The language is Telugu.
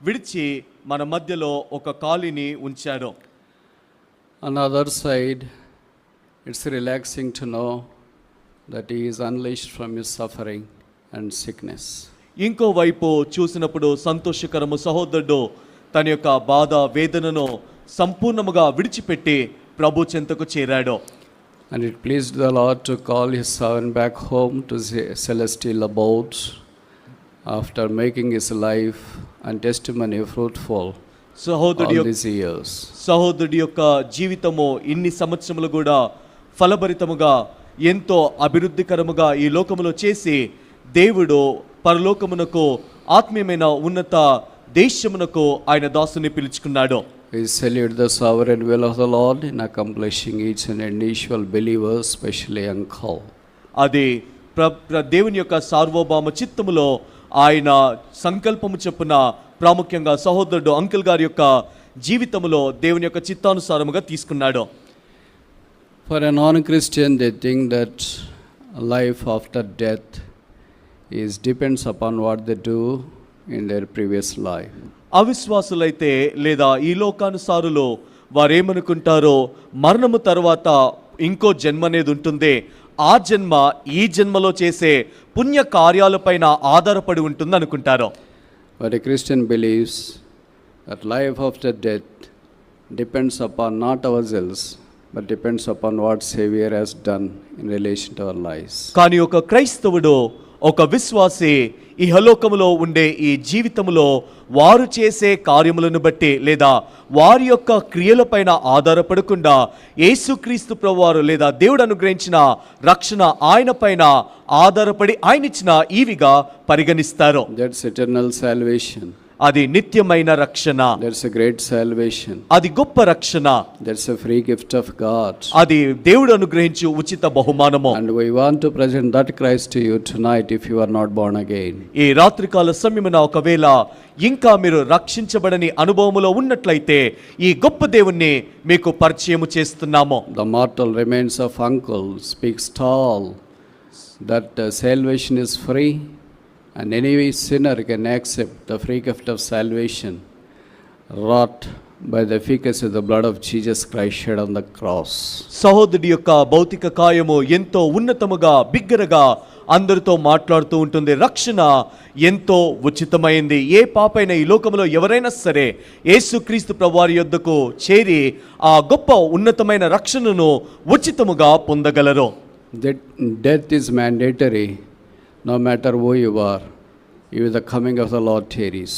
విడిచి మన మధ్యలో ఒక ఖాళీని ఉంచాడు. On the other side, it's relaxing to know that he is unleashed from his suffering and sickness. ఇంకో వైపు చూసినప్పుడు సంతోషకరము, సహోదరుడు తన యొక్క బాధ వేదనను సంపూర్ణముగా విడిచిపెట్టి ప్రభు చెంతకు చేరాడు. And it pleased the Lord to call his servant back home to celestial abodes after making his life and testimony fruitful all these years. సహోదరుడి యొక్క జీవితము ఇన్ని సంవత్సరములు కూడా ఫలభరితముగా ఎంతో అభివృద్ధికరముగా ఈ లోకములో చేసి దేవుడు పరలోకమునకు ఆత్మీయమైన ఉన్నత దేశమునకు ఆయన దాసుని పిలుచుకున్నాడు. We salute the sovereign will of the Lord in accomplishing each and individual believer, especially uncle. అది దేవుని యొక్క సార్వభౌమ చిత్తములో ఆయన సంకల్పము చొప్పున ప్రాముఖ్యంగా సహోదరుడు అంకుల్ గారి యొక్క జీవితములో దేవుని యొక్క చిత్తానుసారముగా తీసుకున్నాడు. For a non-Christian, they think that life after death depends upon what they do in their previous life. అవిశ్వాసులైతే లేదా ఈ లోకానుసారులు వారేమనుకుంటారో మరణము తర్వాత ఇంకో జన్మ అనేది ఉంటుంది, ఆ జన్మ ఈ జన్మలో చేసే పుణ్య కార్యాలపైన ఆధారపడి ఉంటుంది అనుకుంటారు. But a Christian believes that life after death depends upon not ourselves, but depends upon what Savior has done in relation to our lives. కానీ ఒక క్రైస్తవుడు, ఒక విశ్వాసి ఇహలోకములో ఉండే ఈ జీవితములో వారు చేసే కార్యములను బట్టి లేదా వారి యొక్క క్రియలపైన ఆధారపడకుండా యేసుక్రీస్తు ప్రభువారు లేదా దేవుడు అనుగ్రహించిన రక్షణ ఆయన పైన ఆధారపడి ఆయన ఇచ్చిన ఈవిగా పరిగణిస్తారు. That's eternal salvation. అది నిత్యమైన రక్షణ. That's a great salvation. అది గొప్ప రక్షణ. That's a free gift of God. అది దేవుడు అనుగ్రహించు ఉచిత బహుమానము. And we want to present that Christ to you tonight if you are not born again. ఈ రాత్రికాల సమయమున ఒకవేళ ఇంకా మీరు రక్షించబడని అనుభవములో ఉన్నట్లయితే ఈ గొప్ప దేవుణ్ణి మీకు పరిచయము చేస్తున్నాము. The mortal remains of uncle speaks tall that salvation is free. And any sinner can accept the free gift of salvation wrought by the efficacy of the blood of Jesus Christ shed on the cross. సహోదరుడి యొక్క భౌతిక కాయము ఎంతో ఉన్నతముగా బిగ్గరగా అందరితో మాట్లాడుతూ ఉంటుంది. రక్షణ ఎంతో ఉచితమైంది. ఏ పాపైనా ఈ లోకంలో ఎవరైనా సరే యేసుక్రీస్తు ప్రభువారి యొద్దకు చేరి ఆ గొప్ప ఉన్నతమైన రక్షణను ఉచితముగా పొందగలరు. Death is mandatory. No matter who you are, if the coming of the Lord tarries.